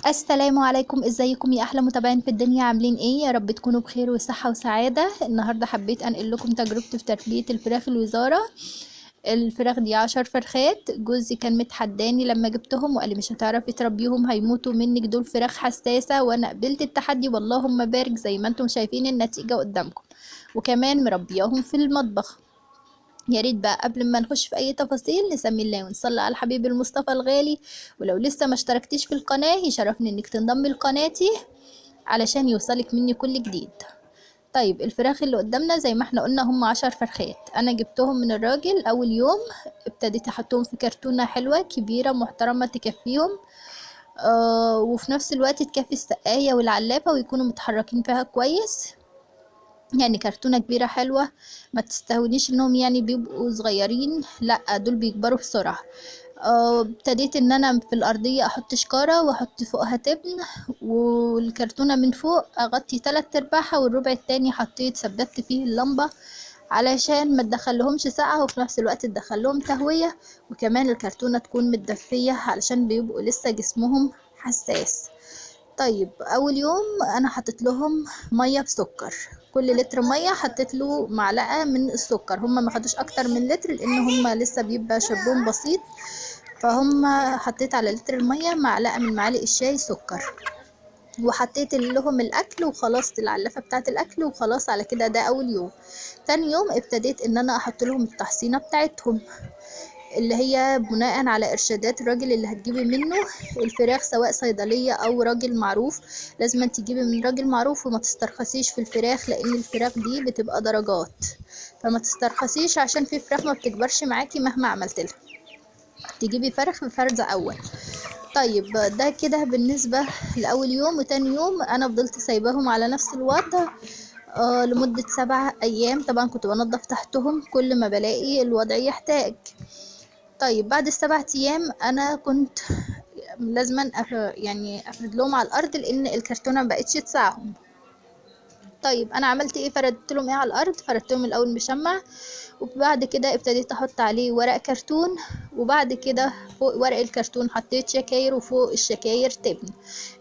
السلام عليكم، ازيكم يا احلى متابعين في الدنيا؟ عاملين ايه؟ يا رب تكونوا بخير وصحة وسعادة. النهاردة حبيت انقل لكم تجربتي في تربية الفراخ الوزارة. الفراخ دي 10 فرخات. جوزي كان متحداني لما جبتهم وقال لي مش هتعرفي تربيهم، هيموتوا منك، دول فراخ حساسة. وانا قبلت التحدي واللهم بارك، زي ما انتم شايفين النتيجة قدامكم. وكمان مربياهم في المطبخ. يا ريت بقى قبل ما نخش في اي تفاصيل نسمي الله ونصلي على الحبيب المصطفى الغالي. ولو لسه ما اشتركتيش في القناة يشرفني انك تنضمي لقناتي علشان يوصلك مني كل جديد. طيب الفراخ اللي قدامنا زي ما احنا قلنا هم 10 فرخات. انا جبتهم من الراجل اول يوم. ابتديت احطهم في كرتونة حلوة كبيرة محترمة تكفيهم. وفي نفس الوقت تكفي السقاية والعلافة ويكونوا متحركين فيها كويس. يعني كرتونة كبيرة حلوة. ما تستهونيش انهم يعني بيبقوا صغيرين، لا دول بيكبروا بسرعة. ابتديت ان انا في الارضية احط شكارة واحط فوقها تبن. والكرتونة من فوق اغطي 3/4 والربع التاني حطيت ثبت فيه اللمبة علشان ما تدخلهمش سقعة وفي نفس الوقت تدخلهم تهوية. وكمان الكرتونة تكون متدفية علشان بيبقوا لسه جسمهم حساس. طيب اول يوم انا حطيت لهم ميه بسكر. كل لتر ميه حطيت له معلقه من السكر. هم ما خدوش اكتر من لتر لان هم لسه بيبقى شربهم بسيط. فهم حطيت على لتر الميه معلقه من معالق الشاي سكر. وحطيت لهم الاكل وخلاص، العلافه بتاعه الاكل وخلاص. على كده ده اول يوم. تاني يوم ابتديت ان انا احط لهم التحصينه بتاعتهم اللي هي بناء على ارشادات الراجل اللي هتجيبي منه الفراخ، سواء صيدلية او راجل معروف. لازم تجيبي من راجل معروف وما تسترخصيش في الفراخ لان الفراخ دي بتبقى درجات. فما تسترخصيش عشان في فراخ ما بتكبرش معاكي مهما عملت لها. تجيبي فرخ في فرز اول. طيب ده كده بالنسبة لأول يوم. وتاني يوم أنا فضلت سايباهم على نفس الوضع لمدة 7 أيام. طبعا كنت بنضف تحتهم كل ما بلاقي الوضع يحتاج. طيب بعد ال7 أيام انا كنت لازما يعني افرد لهم على الارض لان الكرتونه مبقتش تساعهم. طيب انا عملت ايه؟ فردت لهم ايه على الارض؟ فردتهم الاول مشمع. وبعد كده ابتديت احط عليه ورق كرتون. وبعد كده فوق ورق الكرتون حطيت شكاير وفوق الشكاير تبن.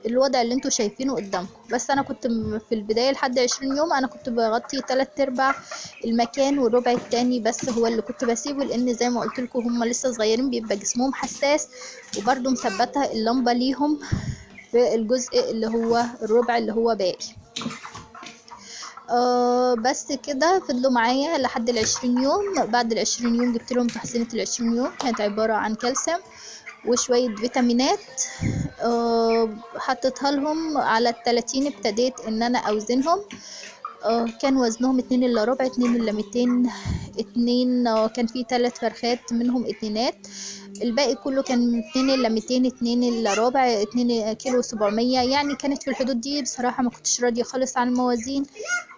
الوضع اللي انتوا شايفينه قدامكم. بس انا كنت في البداية لحد 20 يوم انا كنت بغطي 3/4 المكان والربع التاني بس هو اللي كنت بسيبه لان زي ما قلت لكم هم لسه صغيرين بيبقى جسمهم حساس. وبرده مثبتة اللمبة ليهم في الجزء اللي هو الربع اللي هو باقي. بس كده فضلوا معايا لحد ال20 يوم. بعد ال20 يوم جبت لهم تحصينة ال20 يوم، كانت عبارة عن كالسيوم وشوية فيتامينات. حطيتها لهم على ال30. ابتديت ان انا اوزنهم. كان وزنهم 2 إلا ربع، 2 إلا 200. اتنين. كان في 3 فرخات منهم اتنينات. الباقي كله كان 2 إلا 200، 2 إلا ربع، 2 كيلو 700. يعني كانت في الحدود دي. بصراحة ما كنتش راضية خالص عن الموازين.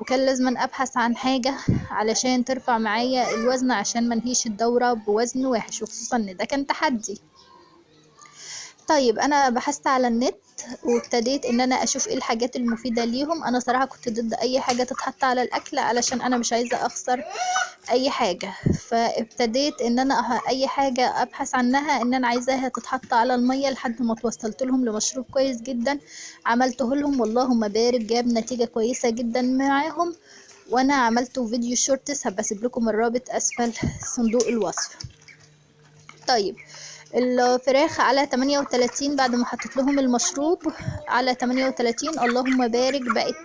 وكان لازم ابحث عن حاجة علشان ترفع معايا الوزن عشان منهيش الدورة بوزن وحش، وخصوصا ان ده كان تحدي. طيب انا بحثت على النت وابتديت ان انا اشوف ايه الحاجات المفيدة ليهم. انا صراحة كنت ضد اي حاجة تتحط على الاكل علشان انا مش عايزة اخسر اي حاجة. فابتديت ان انا اي حاجة ابحث عنها ان انا عايزاها تتحط على المية لحد ما توصلت لهم لمشروب كويس جدا. عملته لهم واللهم بارك، جاب نتيجة كويسة جدا معاهم. وانا عملته فيديو شورتس هبسيب لكم الرابط اسفل صندوق الوصف. طيب الفراخ على 38 بعد ما حطيت لهم المشروب على 38. اللهم بارك بقت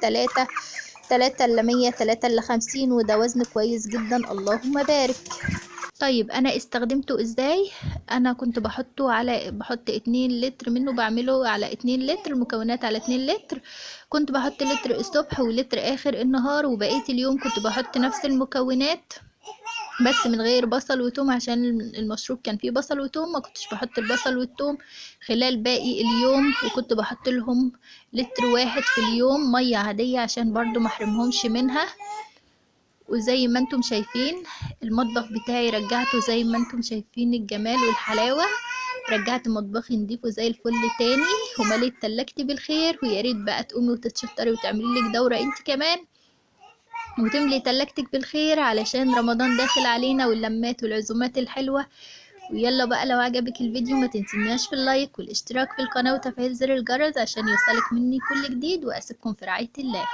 3 إلا 100، 3 إلا 50. وده وزن كويس جدا اللهم بارك. طيب انا استخدمته ازاي؟ انا كنت بحط 2 لتر منه، بعمله على 2 لتر مكونات على 2 لتر. كنت بحط لتر الصبح ولتر اخر النهار، وبقية اليوم كنت بحط نفس المكونات بس من غير بصل وتوم عشان المشروب كان فيه بصل وتوم. ما كنتش بحط البصل والثوم خلال باقي اليوم. وكنت بحط لهم لتر واحد في اليوم مية عادية عشان برضو محرمهمش منها. وزي ما انتم شايفين المطبخ بتاعي رجعته زي ما انتم شايفين الجمال والحلاوة. رجعت مطبخي نضيفه زي الفل تاني ومليت تلاجتي بالخير. ويا ريت بقى تقومي وتتشطري وتعملي لك دورة انت كمان وتملي تلاجتك بالخير علشان رمضان داخل علينا واللمات والعزومات الحلوة. ويلا بقى لو عجبك الفيديو ما تنسيناش في اللايك والاشتراك في القناة وتفعيل زر الجرس عشان يوصلك مني كل جديد، واسيبكم في رعاية الله.